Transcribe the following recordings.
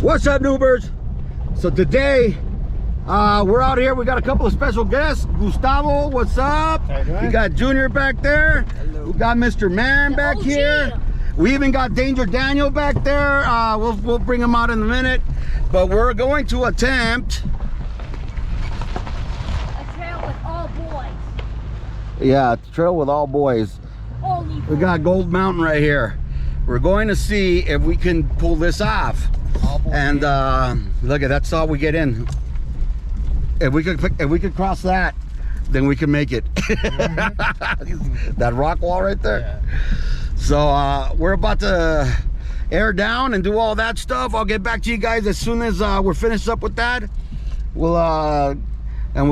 What's up, Noobers? So today we're out here. We got a couple of special guests. Gustavo, what's up? We got Junior back there. Hello. We got Mr. Man back here. We even got Danger Daniel back there. We'll bring him out in a minute. But we're going to attempt a trail with all boys. Yeah, trail with all boys. Only boys. We got Gold Mountain right here. We're going to see if we can pull this off. And look at that's all we get in. If we could cross that, then we can make it. That rock wall right there. Yeah. So we're about to air down and do all that stuff. I'll get back to you guys as soon as we're finished up with that. We'll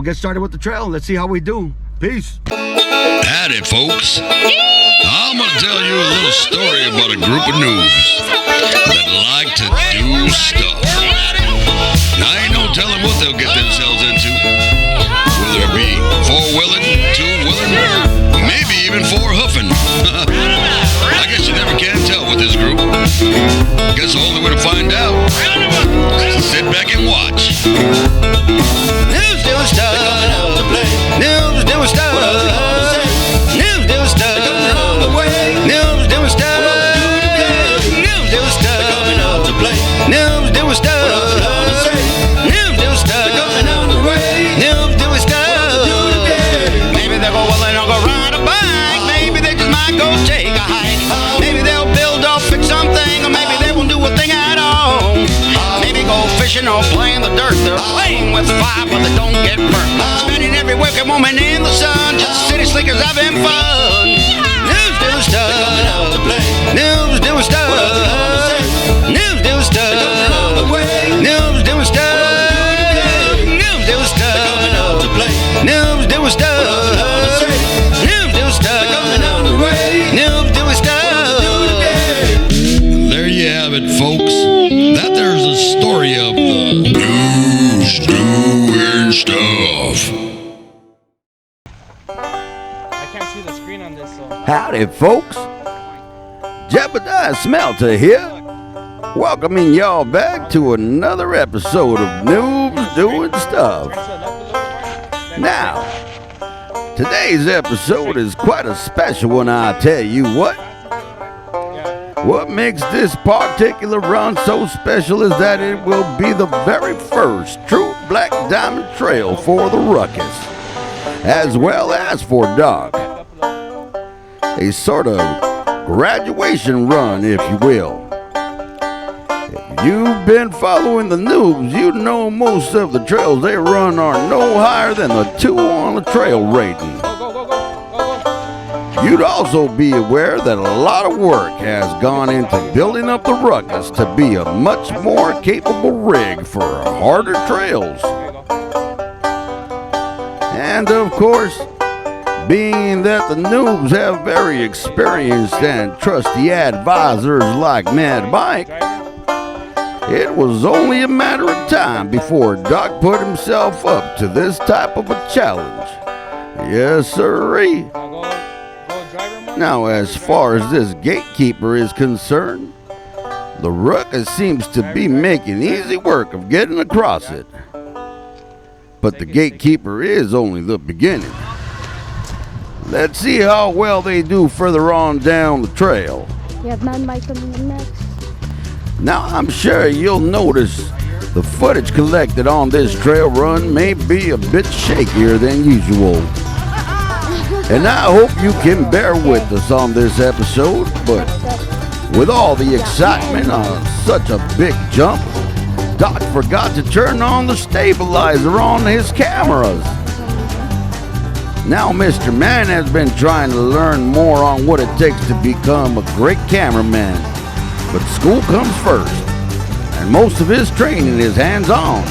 get started with the trail. Let's see how we do. Peace. Howdy, folks. I'm gonna tell you a little story about a group of noobs that like to do stuff. Now, ain't no telling what they'll get themselves into. Whether it be four-wheeling, two-wheeling, maybe even four-hoofing. I guess you never can tell with this group. Guess the only way to find out is to sit back and watch. Noobs doing stuff. Noobs doing stuff. Noobs doing stuff. Noobs doing stuff. Noobs doing stuff. Noobs doing stuff. Noobs doing stuff. Noobs doing stuff. Maybe they'll go willing or go ride a bike. Maybe they just might go take a hike. Maybe they'll build or fix something, or maybe they won't do a thing at all. Maybe go fishing or play in the dirt. They're playing with fire, but they don't get burnt. Spending every wicked moment in the sun, just city slickers having fun. Noobs doing stuff. Noobs doing stuff. Noobs doing stuff. Noobs doing stuff. Noobs doing stuff. Noobs doing stuff. Noobs doing stuff. Noobs doing stuff. There you have it, folks. That there's a story of the noobs doing stuff. I can't see the screen on this, so. Howdy, folks. Jebediah Smelter here, welcoming y'all back to another episode of Noobs Doing Stuff. Now, today's episode is quite a special one, I tell you what. What makes this particular run so special is that it will be the very first true Black Diamond Trail for the Ruckus, as well as for Doc. A sort of graduation run, if you will. If you've been following the noobs, you know most of the trails they run are no higher than the 2 on the trail rating. You'd also be aware that a lot of work has gone into building up the Ruckus to be a much more capable rig for harder trails. And of course, being that the noobs have very experienced and trusty advisors like Mad Mike, it was only a matter of time before Doc put himself up to this type of a challenge. Yes, sirree. Now, as far as this gatekeeper is concerned, the Ruckus seems to be making easy work of getting across it. But the gatekeeper is only the beginning. Let's see how well they do further on down the trail. You have Mad Mike coming in next. Now, I'm sure you'll notice the footage collected on this trail run may be a bit shakier than usual. And I hope you can bear with us on this episode, but with all the excitement on such a big jump, Doc forgot to turn on the stabilizer on his cameras. Now Mr. Man has been trying to learn more on what it takes to become a great cameraman, but school comes first, and most of his training is hands-on.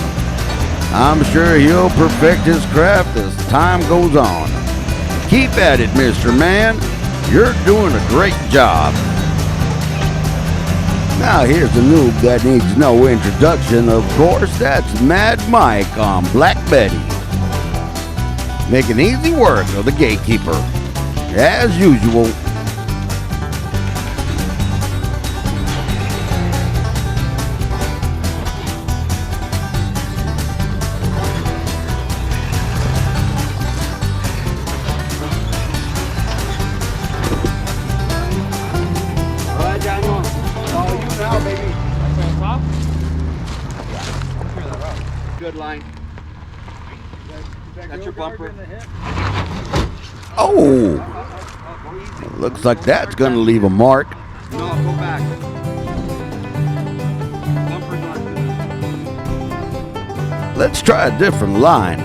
I'm sure he'll perfect his craft as time goes on. Keep at it, Mr. Man. You're doing a great job. Now here's a noob that needs no introduction, of course. That's Mad Mike on Black Betty, making easy work of the gatekeeper, as usual. good line. That's your bumper. Oh! Looks like that's gonna leave a mark. No, go back. Bumper's not good. Let's try a different line.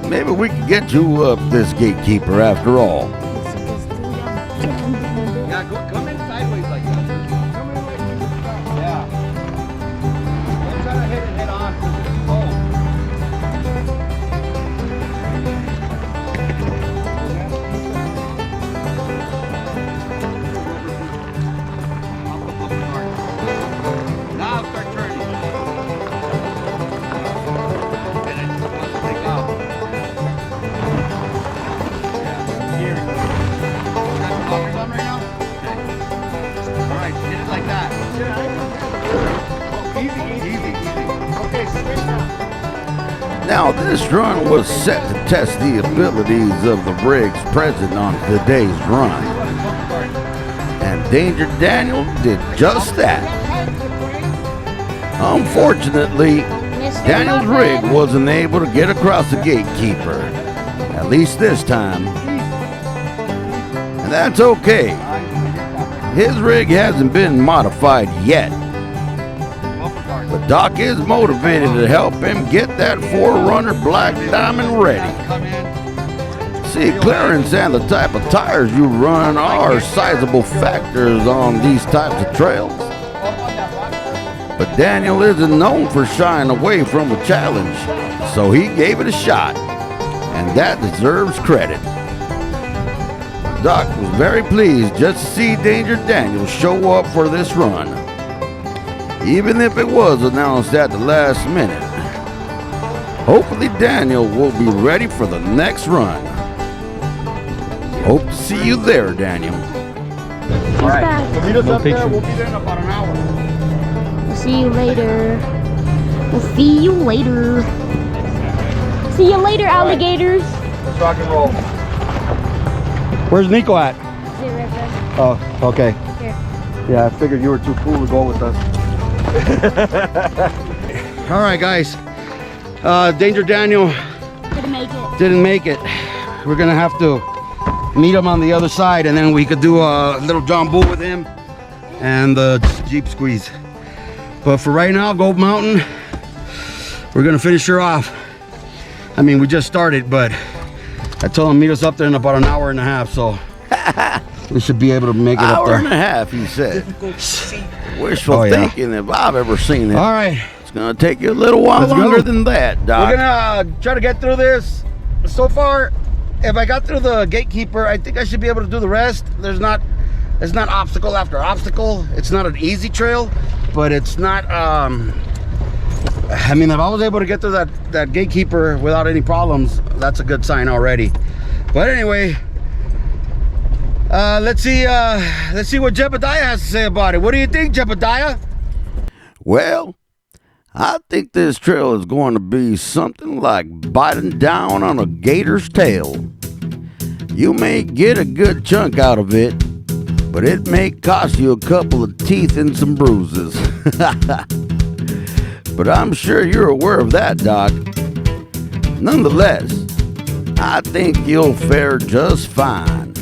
Maybe we can get you up this gatekeeper after all. Yeah, come in sideways like that. Come in like this. Yeah. Don't try to hit it head on because it's slow. Now start turning. And it's supposed to take off. Here. Got the bumpers on right now? Okay. Alright, hit it like that. Oh, easy. Okay, straight now. Now, this run was set to test the abilities of the rigs present on today's run. And Danger Daniel did just that. Unfortunately, Daniel's rig wasn't able to get across the gatekeeper, at least this time. And that's okay. His rig hasn't been modified yet. But Doc is motivated to help him get that 4Runner Black Diamond ready. See, clearance and the type of tires you run are sizable factors on these types of trails. But Daniel isn't known for shying away from a challenge, so he gave it a shot, and that deserves credit. Doc was very pleased just to see Danger Daniel show up for this run, even if it was announced at the last minute. Hopefully Daniel will be ready for the next run. Hope to see you there, Daniel. All right, back. so meet us up there. We'll be there in about an hour. We'll see you later. We'll see you later. See you later, alligators. Let's rock and roll. Where's Nico at? See you right there. Oh, okay. Here. Yeah, I figured you were too cool to go with us. All right, guys. Danger Daniel Didn't make it. didn't make it. We're gonna have to meet him on the other side, and then we could do a little John Bull with him and the Jeep squeeze. But for right now, Gold Mountain, we're gonna finish her off. I mean, we just started, but I told him meet us up there in about an hour and a half, so we should be able to make it up Hour there. and a half, he said. Wishful Oh, yeah. thinking if I've ever seen it. All right, It's gonna take you a little while Let's go. longer than that, Doc. we're gonna try to get through this. So far, if I got through the gatekeeper, I think I should be able to do the rest. It's not obstacle after obstacle. It's not an easy trail, but it's not. I mean, if I was able to get through that gatekeeper without any problems, that's a good sign already. But anyway, let's see what Jebediah has to say about it. What do you think, Jebediah? Well, I think this trail is going to be something like biting down on a gator's tail. You may get a good chunk out of it, but it may cost you a couple of teeth and some bruises. But I'm sure you're aware of that, Doc. Nonetheless, I think you'll fare just fine.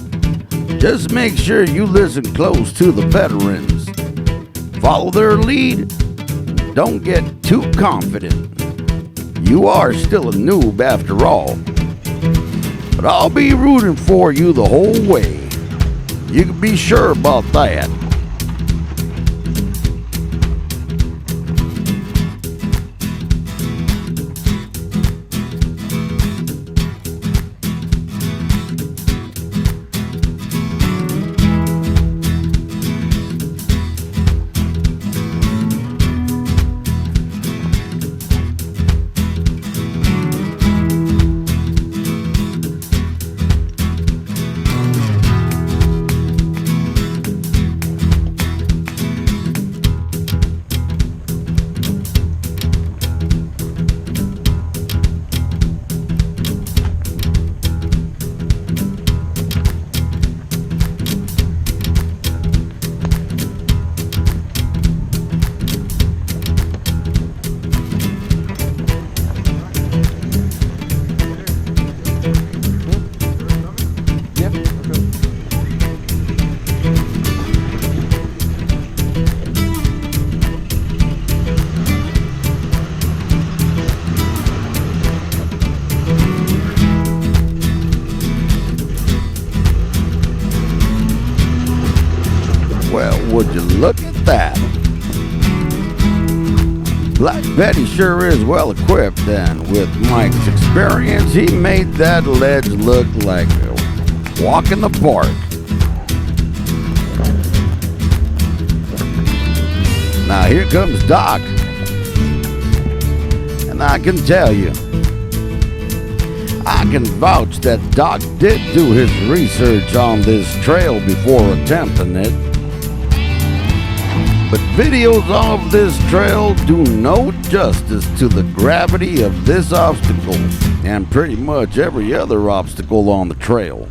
Just make sure you listen close to the veterans. Follow their lead. Don't get too confident. You are still a noob after all. But I'll be rooting for you the whole way. You can be sure about that. would you look at that? Black Betty sure is well equipped, and with Mike's experience, he made that ledge look like a walk in the park. Now here comes Doc, and I can tell you, I can vouch that Doc did do his research on this trail before attempting it. But videos of this trail do no justice to the gravity of this obstacle and pretty much every other obstacle on the trail.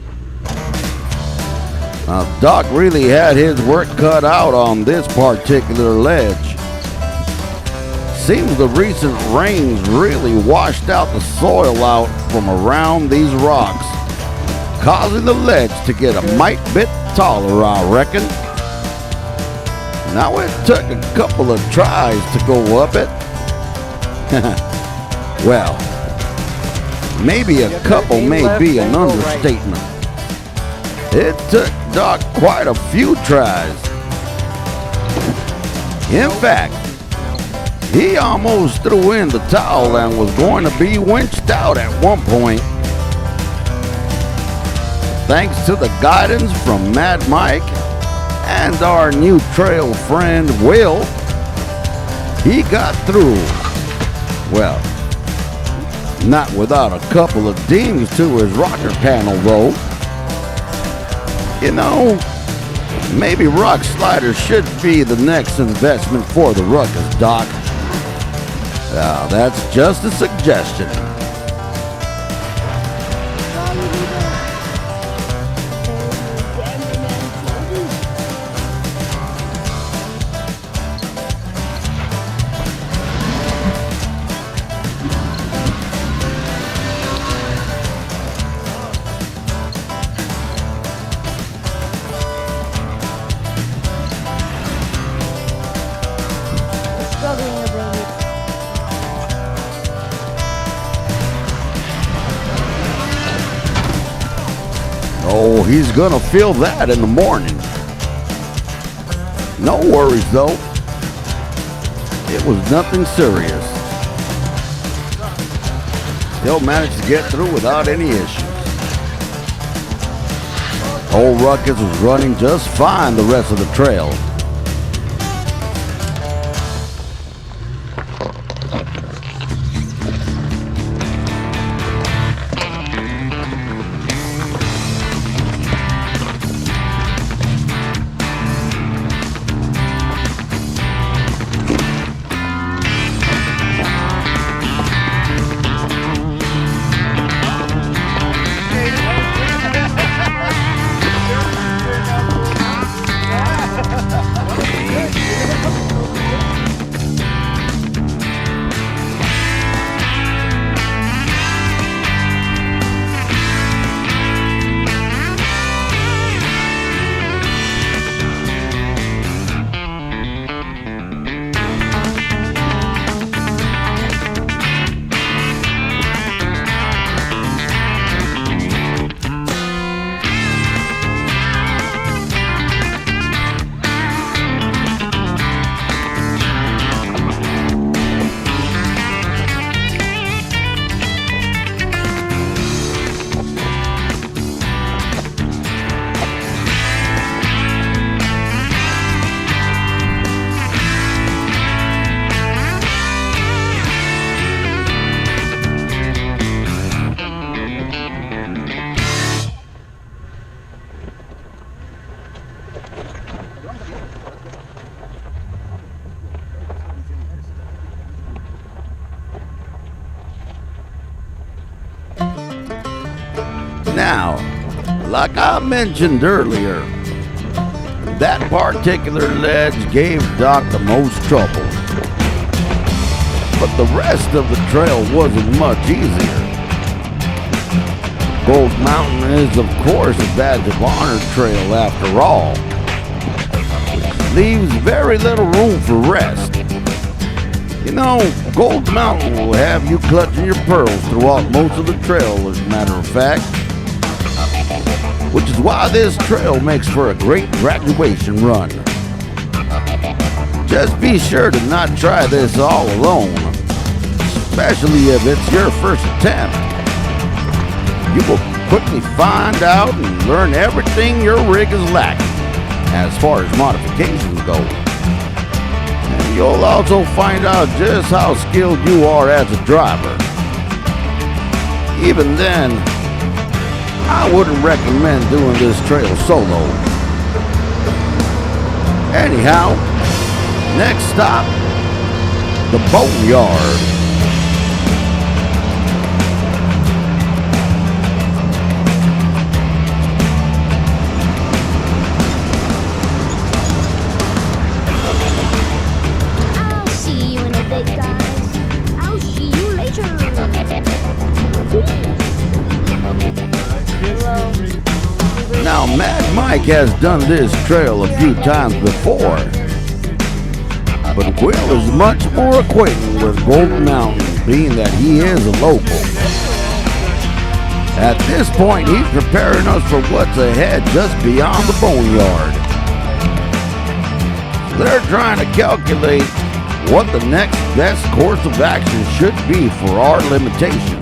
Now, Doc really had his work cut out on this particular ledge. Seems the recent rains really washed out the soil out from around these rocks, causing the ledge to get a mite bit taller, I reckon. Now it took a couple of tries to go up it. Well, maybe a couple may be an understatement. It took Doc quite a few tries. In fact, he almost threw in the towel and was going to be winched out at one point. Thanks to the guidance from Mad Mike and our new trail friend Will, he got through. Well, not without a couple of dings to his rocker panel though. You know, maybe rock sliders should be the next investment for the ruckus, Doc. Now, that's just a suggestion. Oh, he's gonna feel that in the morning. No worries though. It was nothing serious. He'll manage to get through without any issues. Old Ruckus was running just fine the rest of the trail. Now, like I mentioned earlier, that particular ledge gave Doc the most trouble. But the rest of the trail wasn't much easier. Gold Mountain is, of course, a badge of honor trail after all, which leaves very little room for rest. You know, Gold Mountain will have you clutching your pearls throughout most of the trail, as a matter of fact. Which is why this trail makes for a great graduation run. Just be sure to not try this all alone, especially if it's your first attempt. You will quickly find out and learn everything your rig is lacking as far as modifications go. And you'll also find out just how skilled you are as a driver. Even then, I wouldn't recommend doing this trail solo. Anyhow, next stop, the Boneyard. I'll see you in a bit, guys. I'll see you later. Now, Mad Mike has done this trail a few times before, but Will is much more acquainted with Golden Mountain, being that he is a local. At this point, he's preparing us for what's ahead just beyond the Boneyard. They're trying to calculate what the next best course of action should be for our limitations.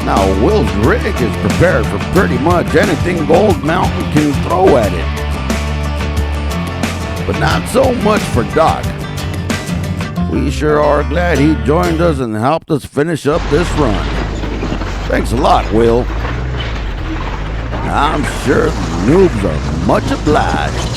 Now, Will's rig is prepared for pretty much anything Gold Mountain can throw at it. But not so much for Doc. We sure are glad he joined us and helped us finish up this run. Thanks a lot, Will. I'm sure the noobs are much obliged.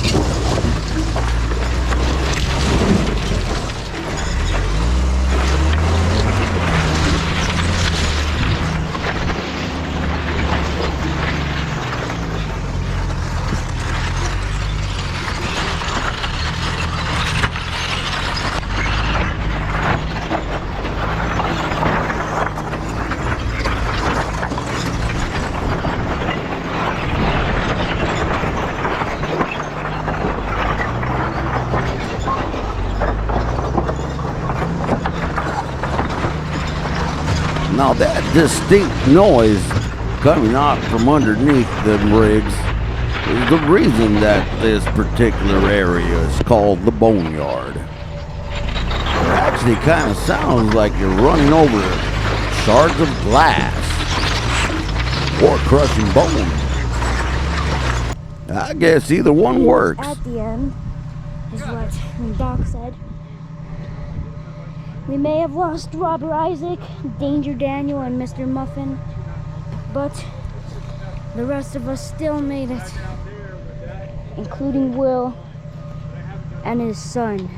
Now that distinct noise coming out from underneath the rigs is the reason that this particular area is called the Boneyard. It actually kind of sounds like you're running over shards of glass or crushing bone. I guess either one works. At the end is what Doc said. We may have lost Robert Isaac, Danger Daniel, and Mr. Muffin, but the rest of us still made it, including Will and his son.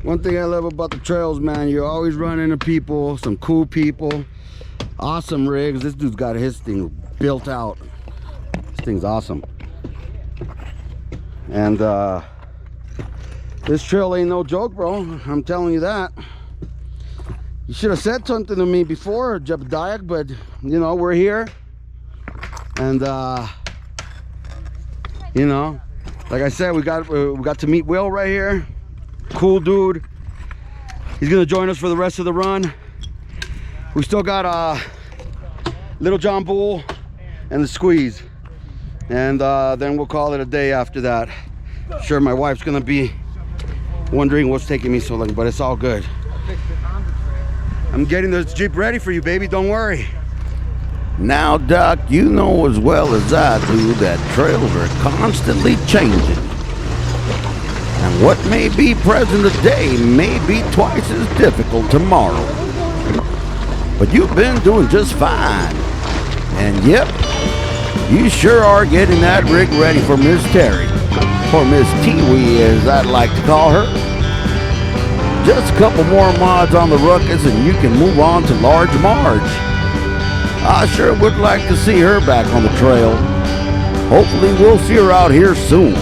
One thing I love about the trails, man, you always run into people, some cool people, awesome rigs. This dude's got his thing built out. This thing's awesome. And this trail ain't no joke, bro. I'm telling you that. You should have said something to me before, Jebediah, but you know, we're here. And you know, like I said, we got to meet Will right here. Cool dude. He's gonna join us for the rest of the run. We still got Little John Bull and the Squeeze, and then we'll call it a day after that. I'm sure my wife's gonna be wondering what's taking me so long, but it's all good. I'm getting this Jeep ready for you, baby, don't worry. Now, Doc, you know as well as I do that trails are constantly changing. And what may be present today may be twice as difficult tomorrow. But you've been doing just fine. And yep, you sure are getting that rig ready for Miss Terry. Or Miss Tiwi, as I'd like to call her. Just a couple more mods on the Ruckus and you can move on to Large Marge. I sure would like to see her back on the trail. Hopefully we'll see her out here soon.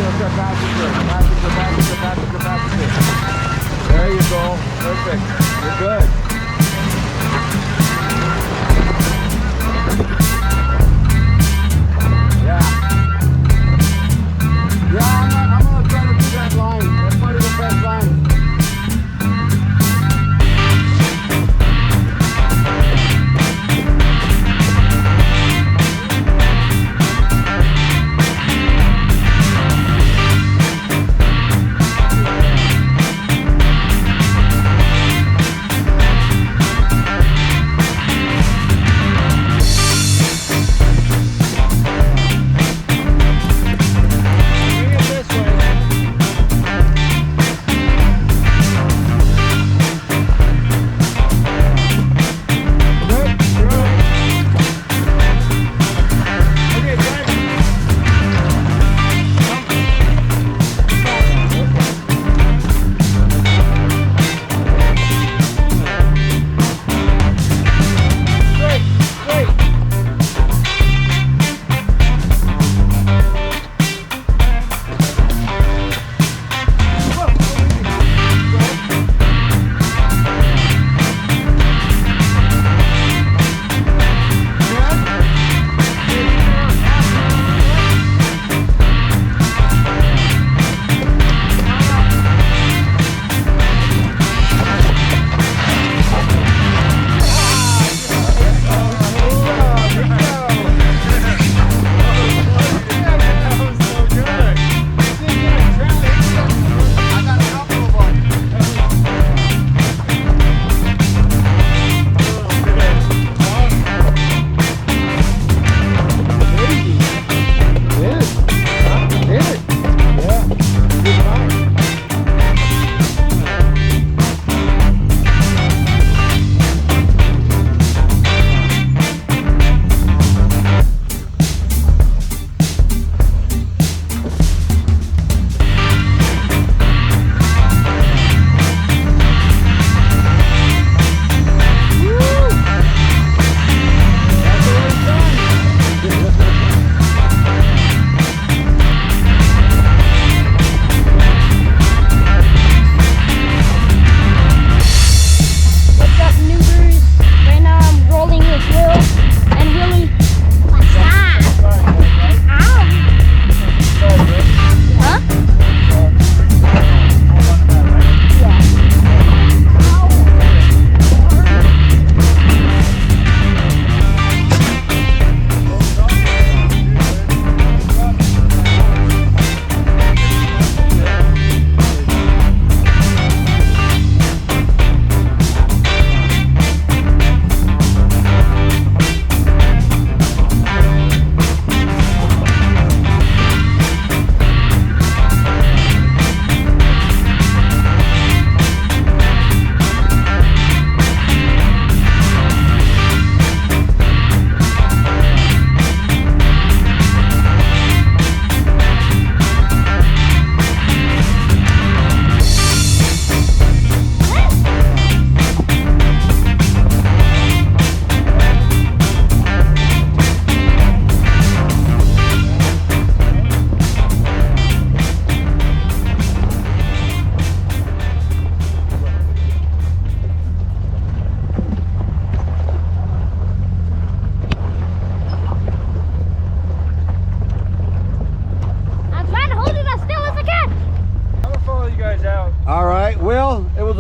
Passenger, passenger, passenger, passenger, passenger. There you go. Perfect. You're good. Yeah, I'm gonna try to do that line. That's probably the best line.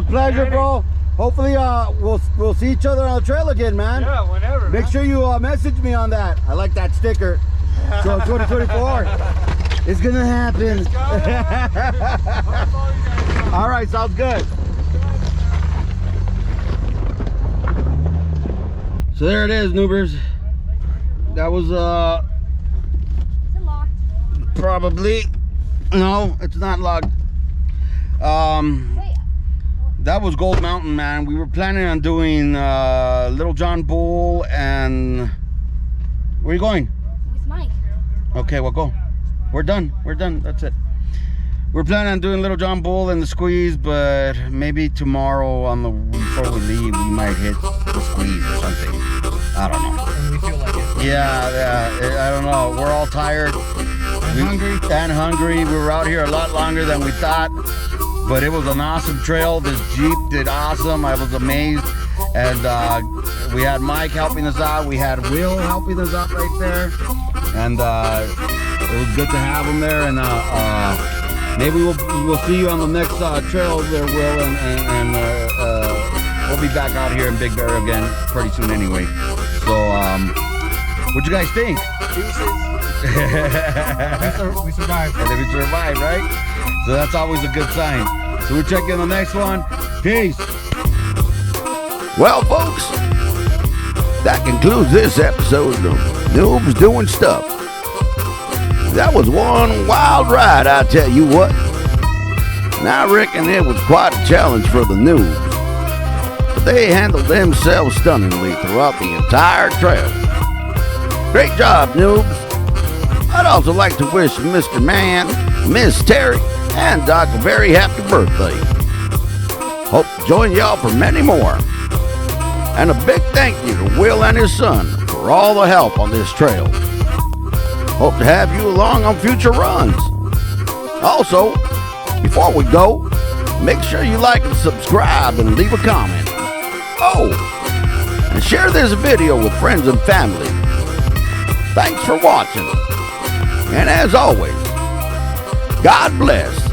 Pleasure, bro. Hopefully, we'll see each other on the trail again, man. Yeah, whenever. Make man. sure you message me on that. I like that sticker. So 2024, it's gonna happen. All right, sounds good. So there it is, Noobers. That was Is it locked? probably no, it's not locked. Wait. That was Gold Mountain, man. We were planning on doing Little John Bull and where are you going? With Mike. Okay, well go. We're done. We're done. That's it. We're planning on doing Little John Bull and the Squeeze, but maybe tomorrow before we leave, we might hit the Squeeze or something. I don't know. And we feel like it. Yeah, I don't know. We're all tired. We hungry. We were out here a lot longer than we thought, but it was an awesome trail. This Jeep did awesome. I was amazed. And we had Mike helping us out. We had Will helping us out right there. And it was good to have him there. And maybe we'll see you on the next trail there, Will. And we'll be back out here in Big Bear again pretty soon anyway. So, what you guys think? We survived. And then we survived, right? So that's always a good sign. So we'll check you on the next one. Peace. Well, folks, that concludes this episode of Noobs Doing Stuff. That was one wild ride, I tell you what. And I reckon it was quite a challenge for the noobs. But they handled themselves stunningly throughout the entire trail. Great job, noobs. I'd also like to wish Mr. Man, Miss Terry, and Doc a very happy birthday. Hope to join y'all for many more. And a big thank you to Will and his son for all the help on this trail. Hope to have you along on future runs. Also, before we go, make sure you like and subscribe and leave a comment. Oh, and share this video with friends and family. Thanks for watching. And as always, God bless.